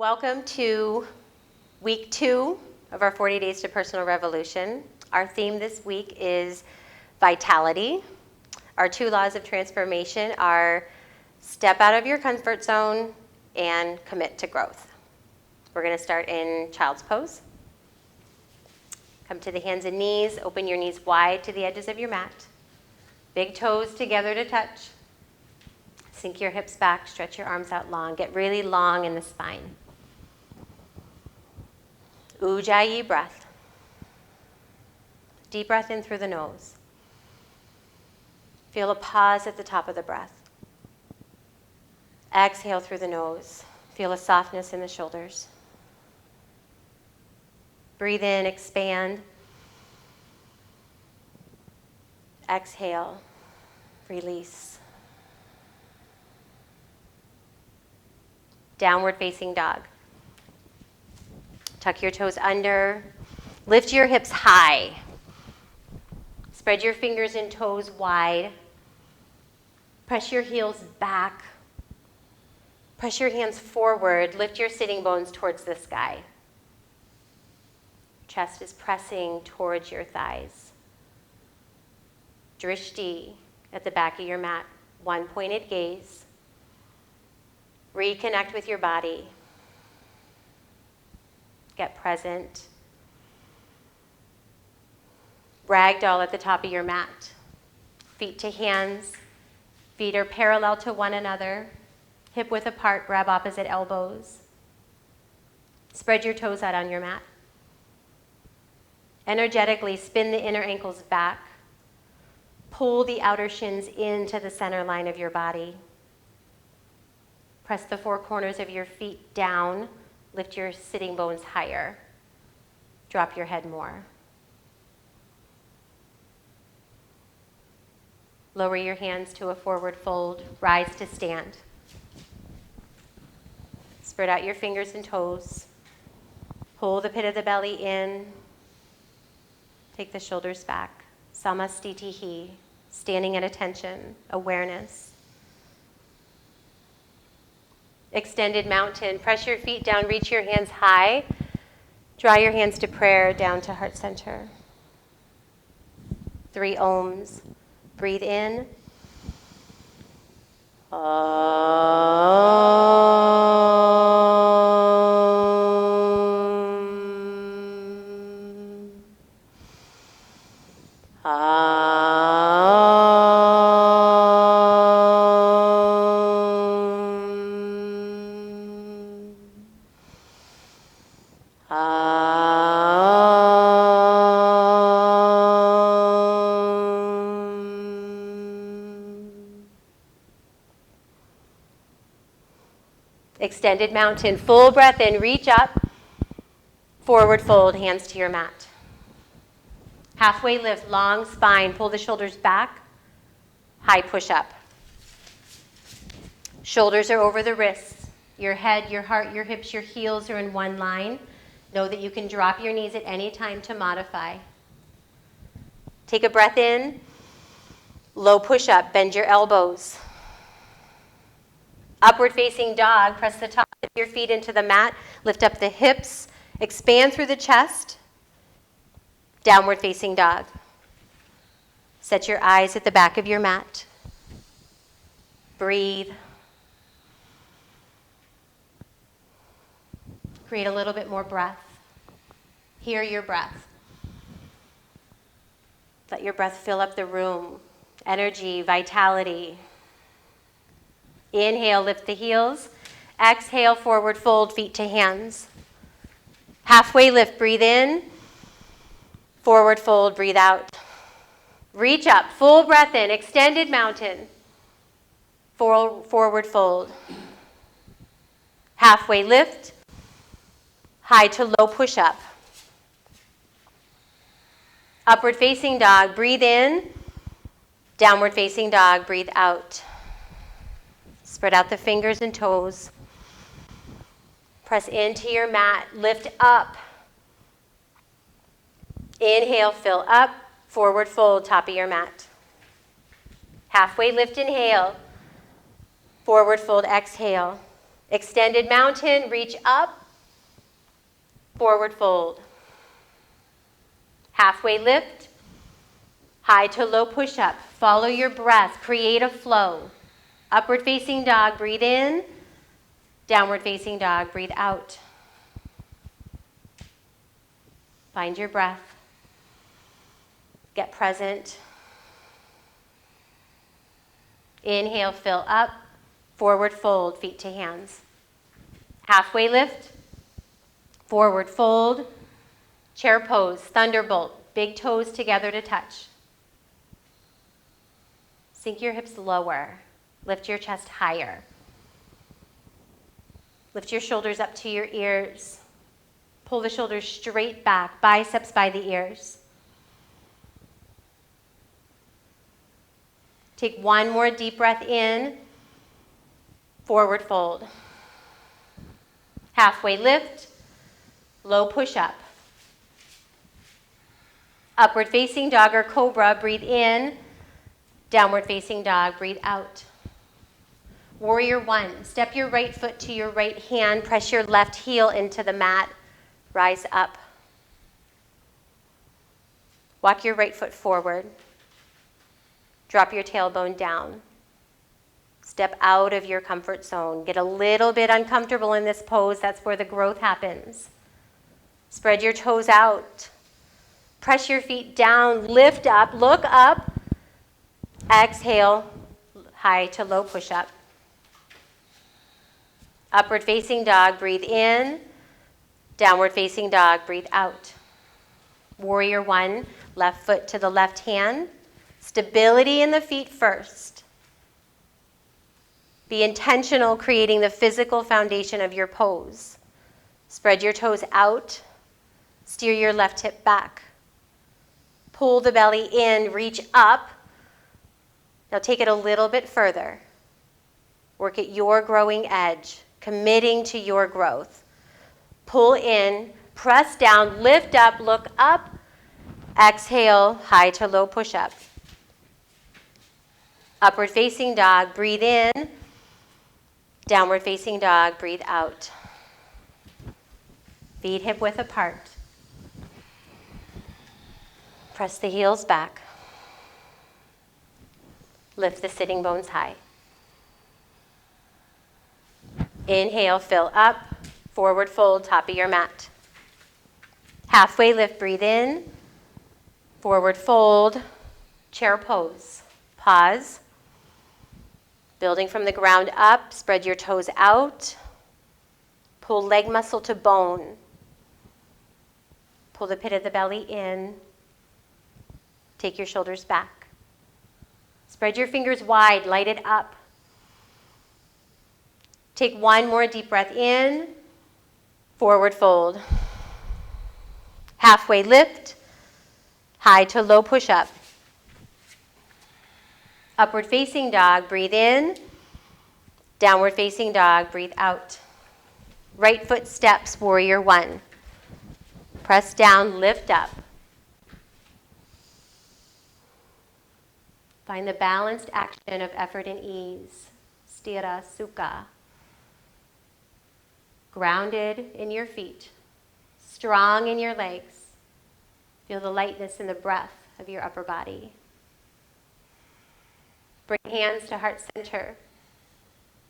Welcome to week 2 of our 40 Days to Personal Revolution. Our theme this week is vitality. Our 2 laws of transformation are step out of your comfort zone and commit to growth. We're going to start in child's pose. Come to the hands and knees. Open your knees wide to the edges of your mat. Big toes together to touch. Sink your hips back. Stretch your arms out long. Get really long in the spine. Ujjayi breath. Deep breath in through the nose. Feel a pause at the top of the breath. Exhale through the nose. Feel a softness in the shoulders. Breathe in, expand. Exhale, release. Downward facing dog. Tuck your toes under. Lift your hips high. Spread your fingers and toes wide. Press your heels back. Press your hands forward. Lift your sitting bones towards the sky. Chest is pressing towards your thighs. Drishti at the back of your mat. One pointed gaze. Reconnect with your body. Get present. Ragdoll at the top of your mat. Feet to hands. Feet are parallel to one another. Hip width apart, grab opposite elbows. Spread your toes out on your mat. Energetically spin the inner ankles back. Pull the outer shins into the center line of your body. Press the 4 corners of your feet down. Lift your sitting bones higher. Drop your head more. Lower your hands to a forward fold. Rise to stand. Spread out your fingers and toes. Pull the pit of the belly in. Take the shoulders back. Samastitihi, standing at attention, awareness. Extended mountain. Press your feet down, reach your hands high. Draw your hands to prayer, down to heart center. 3 ohms. Breathe in. Extended mountain, full breath in, reach up, forward fold, hands to your mat. Halfway lift, long spine, pull the shoulders back, high push up. Shoulders are over the wrists. Your head, your heart, your hips, your heels are in one line. Know that you can drop your knees at any time to modify. Take a breath in, low push up, bend your elbows. Upward facing dog, press the top of your feet into the mat, lift up the hips, expand through the chest. Downward facing dog. Set your eyes at the back of your mat. Breathe. Create a little bit more breath. Hear your breath. Let your breath fill up the room. Energy, vitality. Inhale, lift the heels. Exhale, forward fold, feet to hands. Halfway lift, breathe in. Forward fold, breathe out. Reach up, full breath in, extended mountain. Forward fold. Halfway lift. High to low push up. Upward facing dog, breathe in. Downward facing dog, breathe out. Spread out the fingers and toes. Press into your mat, lift up. Inhale, fill up, forward fold, top of your mat. Halfway lift, inhale. Forward fold, exhale. Extended mountain, reach up, forward fold. Halfway lift, high to low push-up. Follow your breath, create a flow. Upward facing dog, breathe in. Downward facing dog, breathe out. Find your breath. Get present. Inhale, fill up. Forward fold, feet to hands. Halfway lift. Forward fold. Chair pose, thunderbolt. Big toes together to touch. Sink your hips lower. Lift your chest higher. Lift your shoulders up to your ears. Pull the shoulders straight back, biceps by the ears. Take one more deep breath in. Forward fold. Halfway lift. Low push up. Upward facing dog or cobra, breathe in. Downward facing dog, breathe out. Warrior one, step your right foot to your right hand, press your left heel into the mat, rise up. Walk your right foot forward. Drop your tailbone down. Step out of your comfort zone. Get a little bit uncomfortable in this pose. That's where the growth happens. Spread your toes out. Press your feet down. Lift up. Look up. Exhale. High to low push-up. Upward facing dog. Breathe in. Downward facing dog. Breathe out. Warrior one. Left foot to the left hand. Stability in the feet first. Be intentional creating the physical foundation of your pose. Spread your toes out. Steer your left hip back. Pull the belly in, reach up. Now take it a little bit further. Work at your growing edge, committing to your growth. Pull in, press down, lift up, look up. Exhale, high to low push-up. Upward facing dog, breathe in. Downward facing dog, breathe out. Feet hip width apart. Press the heels back. Lift the sitting bones high. Inhale, fill up. Forward fold, top of your mat. Halfway lift, breathe in. Forward fold, chair pose. Pause. Building from the ground up, spread your toes out. Pull leg muscle to bone. Pull the pit of the belly in. Take your shoulders back. Spread your fingers wide, light it up. Take one more deep breath in. Forward fold. Halfway lift. High to low push-up. Upward facing dog, breathe in. Downward facing dog, breathe out. Right foot steps, warrior one. Press down, lift up. Find the balanced action of effort and ease. Sthira Sukha. Grounded in your feet. Strong in your legs. Feel the lightness in the breath of your upper body. Bring hands to heart center.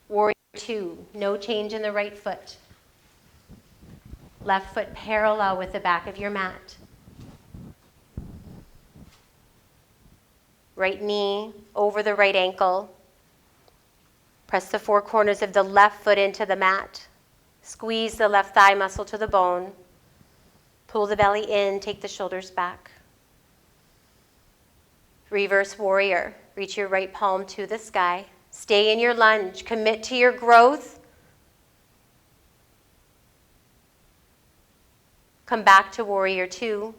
Warrior two, no change in the right foot. Left foot parallel with the back of your mat. Right knee over the right ankle. Press the four corners of the left foot into the mat. Squeeze the left thigh muscle to the bone. Pull the belly in, take the shoulders back. Reverse warrior. Reach your right palm to the sky. Stay in your lunge. Commit to your growth. Come back to warrior two.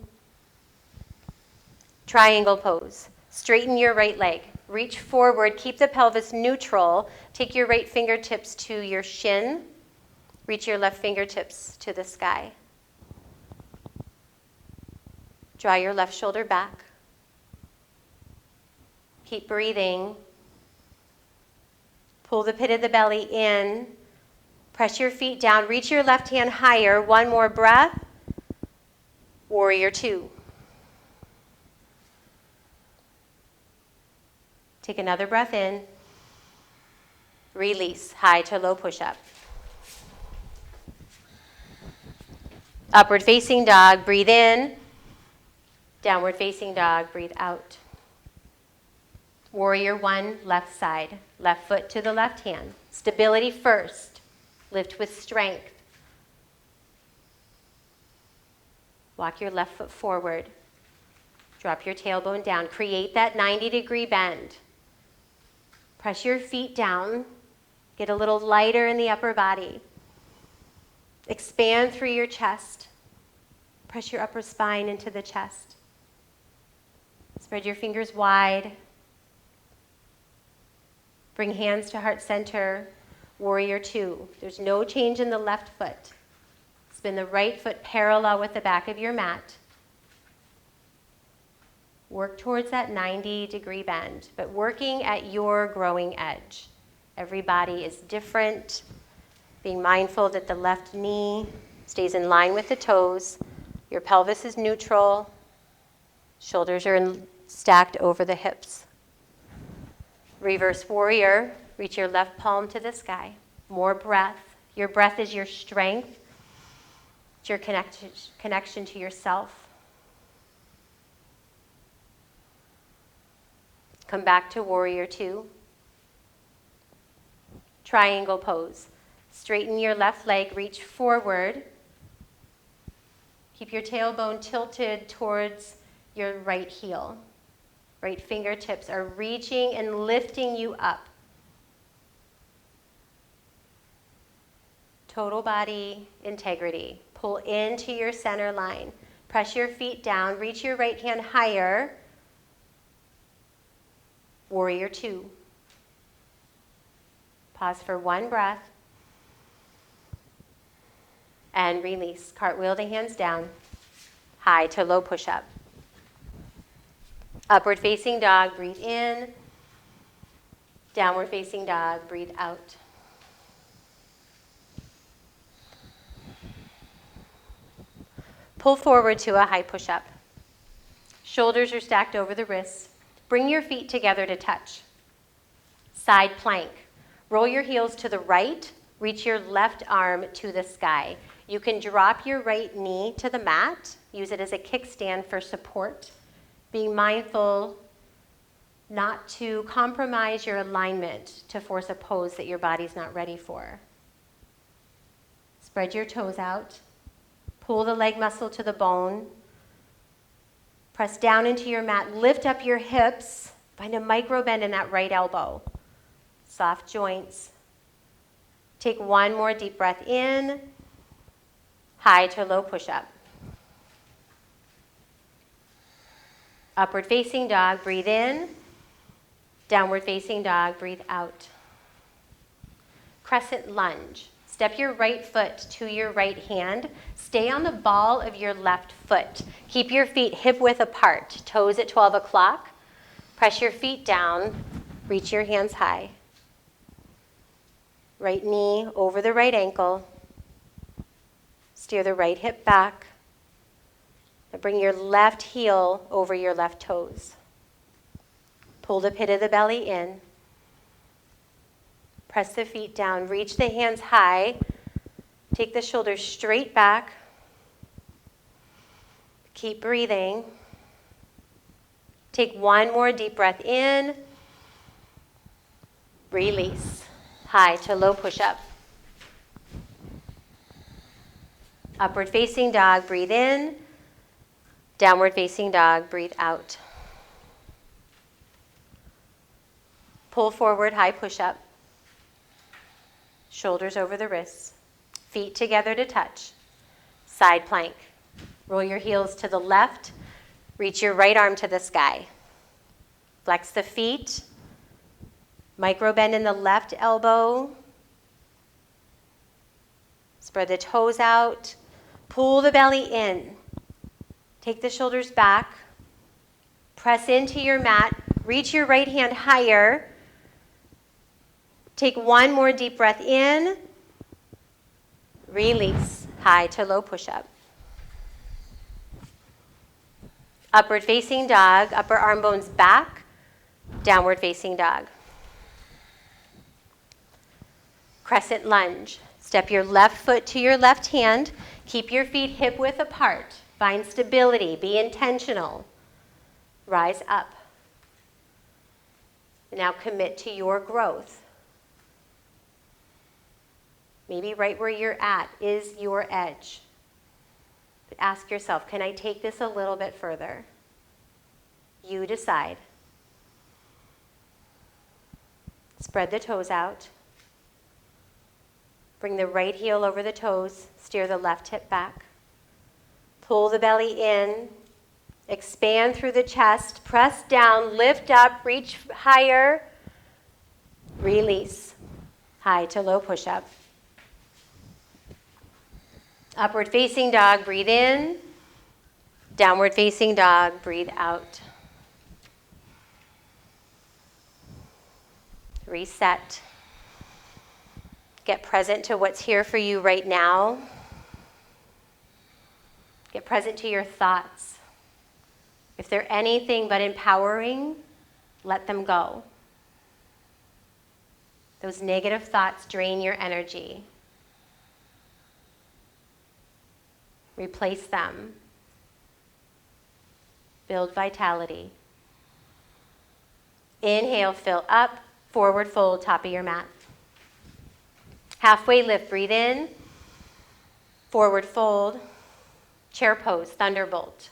Triangle pose. Straighten your right leg. Reach forward. Keep the pelvis neutral. Take your right fingertips to your shin. Reach your left fingertips to the sky. Draw your left shoulder back. Keep breathing. Pull the pit of the belly in. Press your feet down. Reach your left hand higher. One more breath. Warrior two. Take another breath in. Release. High to low push-up. Upward facing dog. Breathe in. Downward facing dog. Breathe out. Warrior one, left side. Left foot to the left hand. Stability first. Lift with strength. Walk your left foot forward. Drop your tailbone down. Create that 90-degree bend. Press your feet down. Get a little lighter in the upper body. Expand through your chest. Press your upper spine into the chest. Spread your fingers wide. Bring hands to heart center. Warrior two. There's no change in the left foot. Spin the right foot parallel with the back of your mat. Work towards that 90-degree bend, but working at your growing edge. Every body is different. Being mindful that the left knee stays in line with the toes. Your pelvis is neutral. Shoulders are stacked over the hips. Reverse warrior. Reach your left palm to the sky. More breath. Your breath is your strength. It's your connection to yourself. Come back to warrior two. Triangle pose. Straighten your left leg, reach forward. Keep your tailbone tilted towards your right heel. Right fingertips are reaching and lifting you up. Total body integrity. Pull into your center line. Press your feet down, reach your right hand higher. Warrior two. Pause for one breath. And release. Cartwheel the hands down. High to low push-up. Upward facing dog, breathe in. Downward facing dog, breathe out. Pull forward to a high push-up. Shoulders are stacked over the wrists. Bring your feet together to touch. Side plank. Roll your heels to the right. Reach your left arm to the sky. You can drop your right knee to the mat. Use it as a kickstand for support. Being mindful not to compromise your alignment to force a pose that your body's not ready for. Spread your toes out. Pull the leg muscle to the bone. Press down into your mat. Lift up your hips. Find a micro bend in that right elbow. Soft joints. Take one more deep breath in. High to low push-up. Upward facing dog, breathe in. Downward facing dog, breathe out. Crescent lunge. Step your right foot to your right hand. Stay on the ball of your left foot. Keep your feet hip width apart. Toes at 12 o'clock. Press your feet down. Reach your hands high. Right knee over the right ankle. Steer the right hip back. And bring your left heel over your left toes. Pull the pit of the belly in. Press the feet down. Reach the hands high. Take the shoulders straight back. Keep breathing. Take one more deep breath in. Release. High to low push-up. Upward facing dog, breathe in. Downward facing dog, breathe out. Pull forward, high push-up. Shoulders over the wrists. Feet together to touch. Side plank. Roll your heels to the left. Reach your right arm to the sky. Flex the feet. Micro bend in the left elbow. Spread the toes out. Pull the belly in. Take the shoulders back. Press into your mat. Reach your right hand higher. Take one more deep breath in. Release, high to low push-up. Upward facing dog, upper arm bones back, downward facing dog. Crescent lunge. Step your left foot to your left hand. Keep your feet hip width apart. Find stability. Be intentional. Rise up. Now commit to your growth. Maybe right where you're at is your edge. But ask yourself, can I take this a little bit further? You decide. Spread the toes out. Bring the right heel over the toes. Steer the left hip back. Pull the belly in. Expand through the chest. Press down. Lift up. Reach higher. Release. High to low push-up. Upward facing dog. Breathe in. Downward facing dog. Breathe out. Reset. Get present to what's here for you right now. Get present to your thoughts. If they're anything but empowering, let them go. Those negative thoughts drain your energy. Replace them. Build vitality. Inhale, fill up, forward fold, top of your mat. Halfway lift, breathe in, forward fold, chair pose, thunderbolt.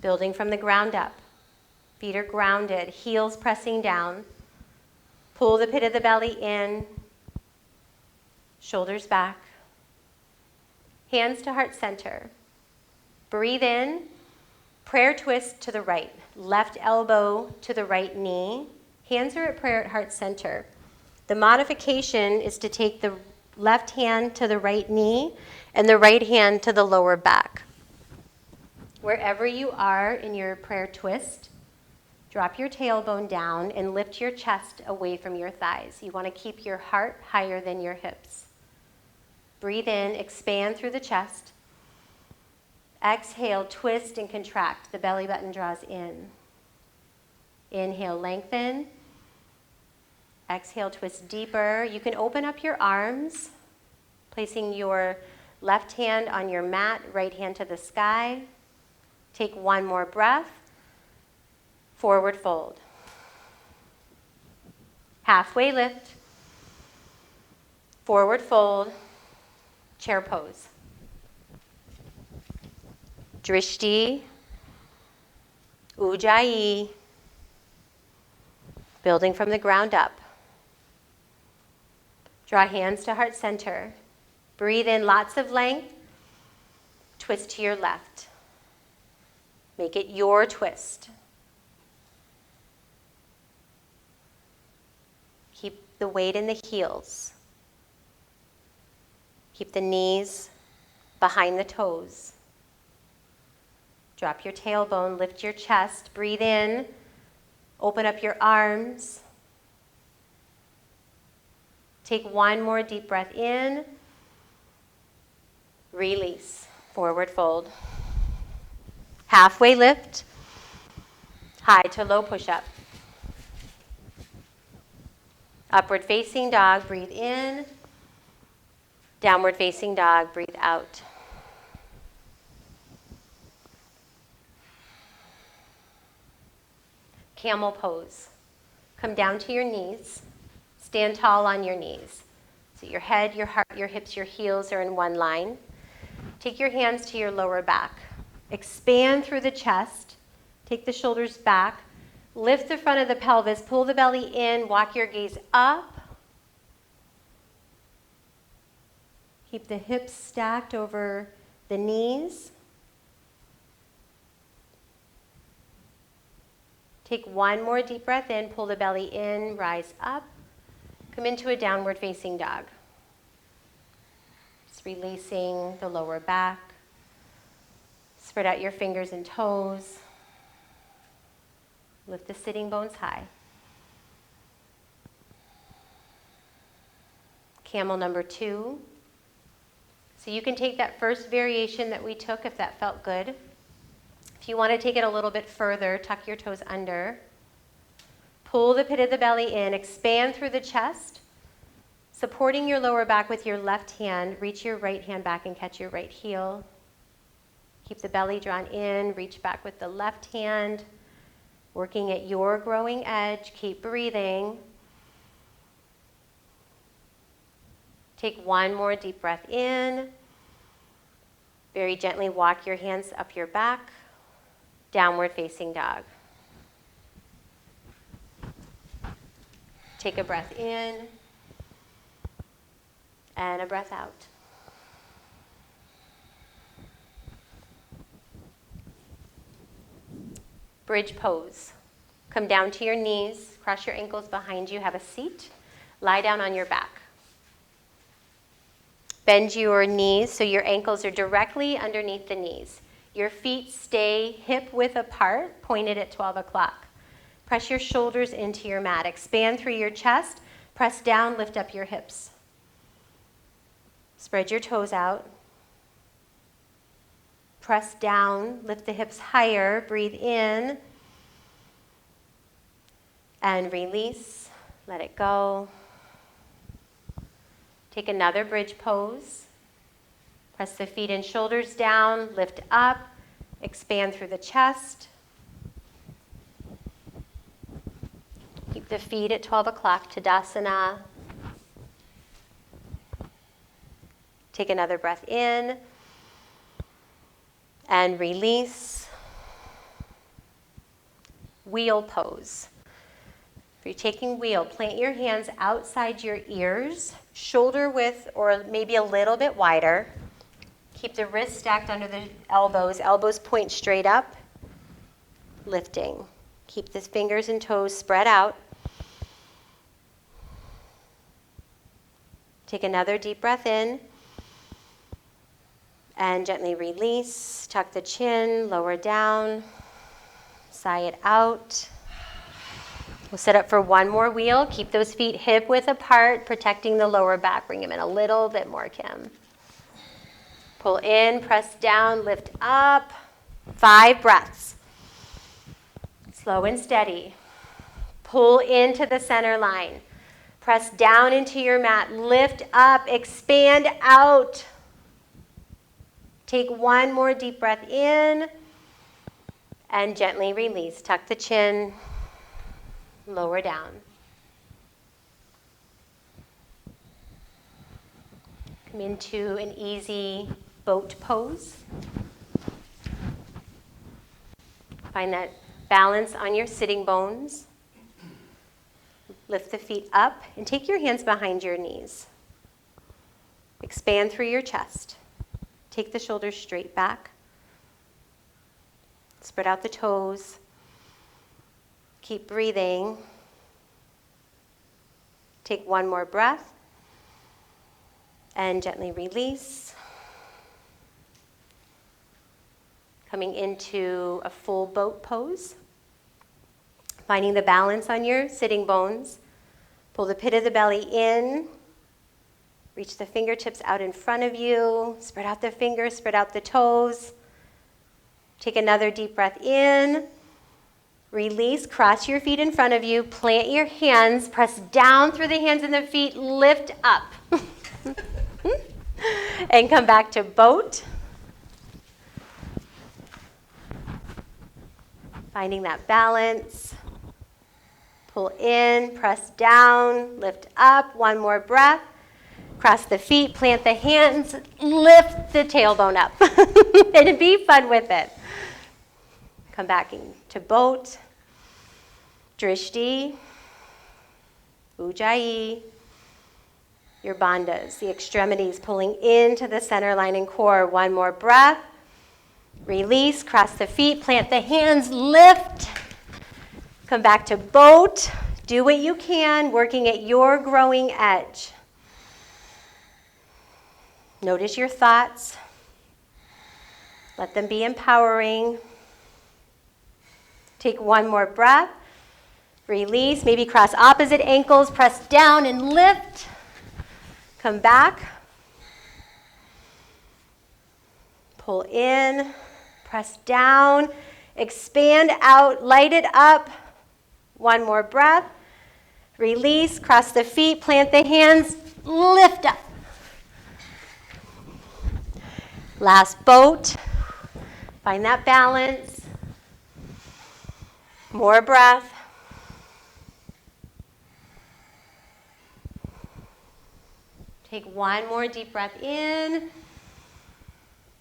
Building from the ground up. Feet are grounded, heels pressing down. Pull the pit of the belly in, shoulders back. Hands to heart center. Breathe in, prayer twist to the right. Left elbow to the right knee. Hands are at prayer at heart center. The modification is to take the left hand to the right knee and the right hand to the lower back. Wherever you are in your prayer twist, drop your tailbone down and lift your chest away from your thighs. You want to keep your heart higher than your hips. Breathe in, expand through the chest. Exhale, twist and contract. The belly button draws in. Inhale, lengthen. Exhale, twist deeper. You can open up your arms, placing your left hand on your mat, right hand to the sky. Take one more breath. Forward fold. Halfway lift. Forward fold. Chair pose. Drishti. Ujjayi. Building from the ground up. Draw hands to heart center. Breathe in lots of length. Twist to your left. Make it your twist. Keep the weight in the heels. Keep the knees behind the toes. Drop your tailbone, lift your chest, breathe in, open up your arms. Take one more deep breath in. Release. Forward fold. Halfway lift. High to low push-up. Upward facing dog, breathe in. Downward facing dog, breathe out. Camel pose. Come down to your knees. Stand tall on your knees. So your head, your heart, your hips, your heels are in one line. Take your hands to your lower back. Expand through the chest. Take the shoulders back. Lift the front of the pelvis. Pull the belly in. Walk your gaze up. Keep the hips stacked over the knees. Take one more deep breath in. Pull the belly in. Rise up. Come into a downward facing dog. Just releasing the lower back. Spread out your fingers and toes. Lift the sitting bones high. Camel number 2. So you can take that first variation that we took if that felt good. If you want to take it a little bit further, tuck your toes under. Pull the pit of the belly in, expand through the chest. Supporting your lower back with your left hand, reach your right hand back and catch your right heel. Keep the belly drawn in, reach back with the left hand. Working at your growing edge, keep breathing. Take one more deep breath in. Very gently walk your hands up your back. Downward facing dog. Take a breath in and a breath out. Bridge pose. Come down to your knees, cross your ankles behind you, have a seat. Lie down on your back. Bend your knees so your ankles are directly underneath the knees. Your feet stay hip width apart, pointed at 12 o'clock. Press your shoulders into your mat. Expand through your chest. Press down, lift up your hips. Spread your toes out. Press down, lift the hips higher, breathe in, and release, let it go. Take another bridge pose. Press the feet and shoulders down, lift up, expand through the chest. Keep the feet at 12 o'clock, Tadasana. Take another breath in. And release. Wheel pose. If you're taking wheel, plant your hands outside your ears, shoulder width or maybe a little bit wider. Keep the wrists stacked under the elbows. Elbows point straight up. Lifting. Keep the fingers and toes spread out. Take another deep breath in. And gently release, tuck the chin, lower down, sigh it out. We'll set up for one more wheel. Keep those feet hip width apart, protecting the lower back. Bring them in a little bit more, Kim. Pull in, press down, lift up. 5 breaths. Slow and steady. Pull into the center line. Press down into your mat, lift up, expand out. Take one more deep breath in and gently release. Tuck the chin, lower down. Come into an easy boat pose. Find that balance on your sitting bones. Lift the feet up and take your hands behind your knees. Expand through your chest. Take the shoulders straight back. Spread out the toes. Keep breathing. Take one more breath. And gently release. Coming into a full boat pose. Finding the balance on your sitting bones. Pull the pit of the belly in. Reach the fingertips out in front of you. Spread out the fingers, spread out the toes. Take another deep breath in. Release, cross your feet in front of you. Plant your hands, press down through the hands and the feet, lift up. And come back to boat. Finding that balance. Pull in, press down, lift up. One more breath. Cross the feet, plant the hands, lift the tailbone up. And be fun with it. Come back into boat. Drishti. Ujjayi. Your bandhas, the extremities pulling into the center line and core. One more breath. Release, cross the feet, plant the hands, lift. Come back to boat. Do what you can, working at your growing edge. Notice your thoughts. Let them be empowering. Take one more breath. Release. Maybe cross opposite ankles. Press down and lift. Come back. Pull in, press down, expand out, light it up. One more breath. Release, cross the feet, plant the hands, lift up. Last boat. Find that balance. More breath. Take one more deep breath in.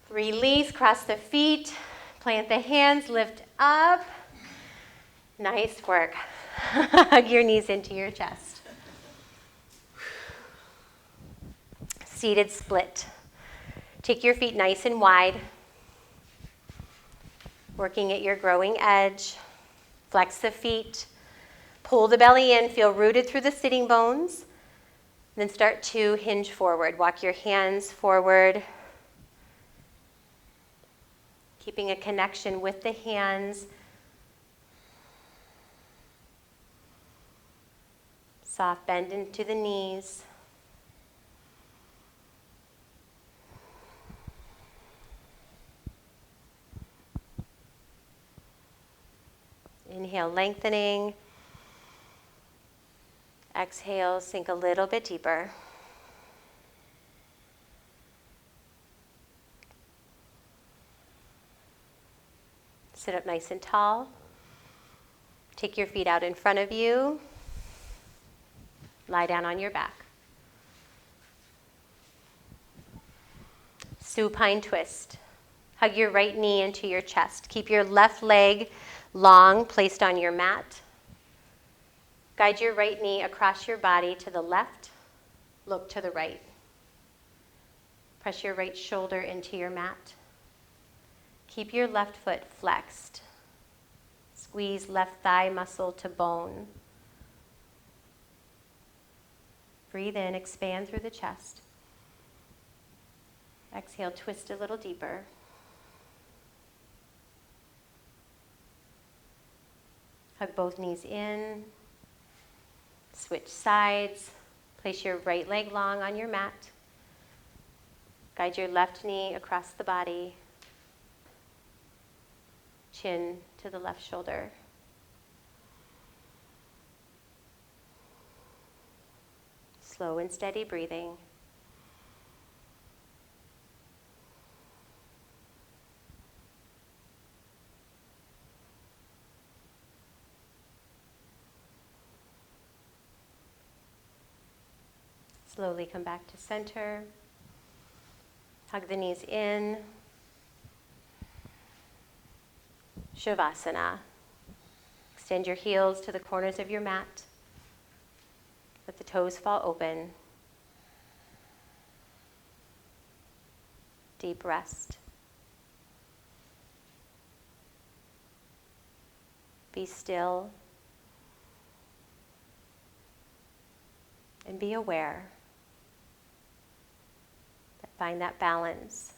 Release, cross the feet, plant the hands, lift up. Nice work. Hug your knees into your chest. Seated split. Take your feet nice and wide. Working at your growing edge. Flex the feet. Pull the belly in. Feel rooted through the sitting bones. Then start to hinge forward. Walk your hands forward. Keeping a connection with the hands. Soft bend into the knees. Inhale, lengthening. Exhale, sink a little bit deeper. Sit up nice and tall. Take your feet out in front of you. Lie down on your back. Supine twist. Hug your right knee into your chest. Keep your left leg long, placed on your mat. Guide your right knee across your body to the left. Look to the right. Press your right shoulder into your mat. Keep your left foot flexed. Squeeze left thigh muscle to bone. Breathe in, expand through the chest. Exhale, twist a little deeper. Hug both knees in. Switch sides. Place your right leg long on your mat. Guide your left knee across the body. Chin to the left shoulder. Slow and steady breathing. Slowly come back to center. Hug the knees in. Shavasana. Extend your heels to the corners of your mat. Let the toes fall open. Deep rest. Be still. And be aware. Find that balance.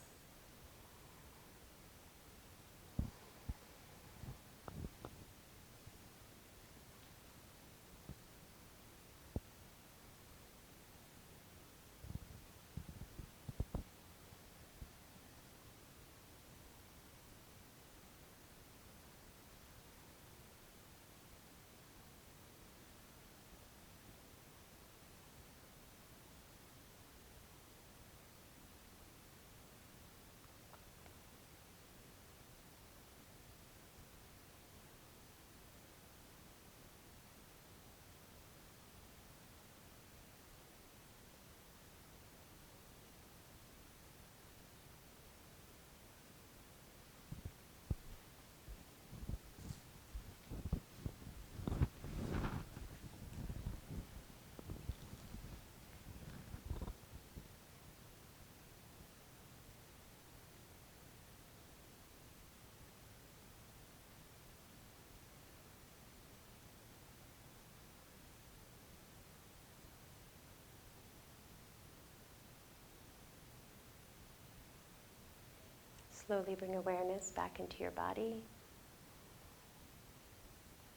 Slowly bring awareness back into your body.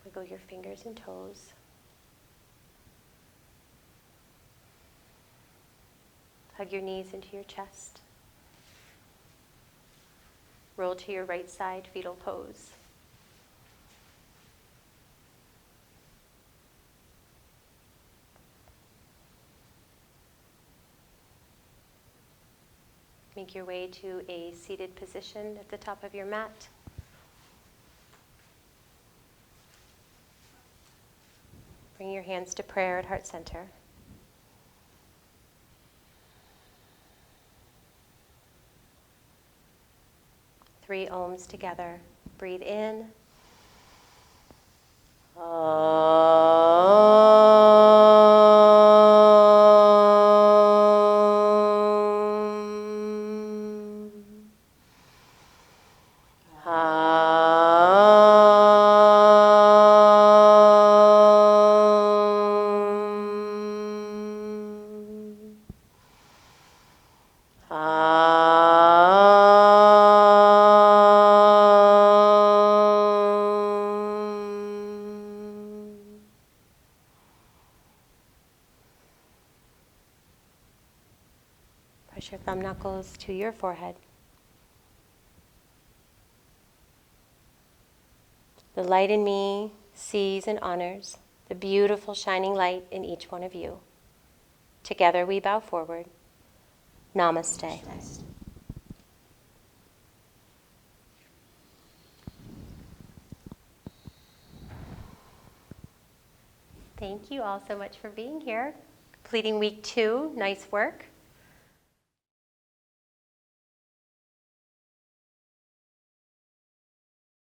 Wiggle your fingers and toes. Hug your knees into your chest. Roll to your right side, fetal pose. Make your way to a seated position at the top of your mat. Bring your hands to prayer at heart center. Three ohms together. Breathe in. Press your thumb knuckles to your forehead. The light in me sees and honors the beautiful shining light in each one of you. Together we bow forward. Namaste. Thank you all so much for being here. Completing week 2, nice work.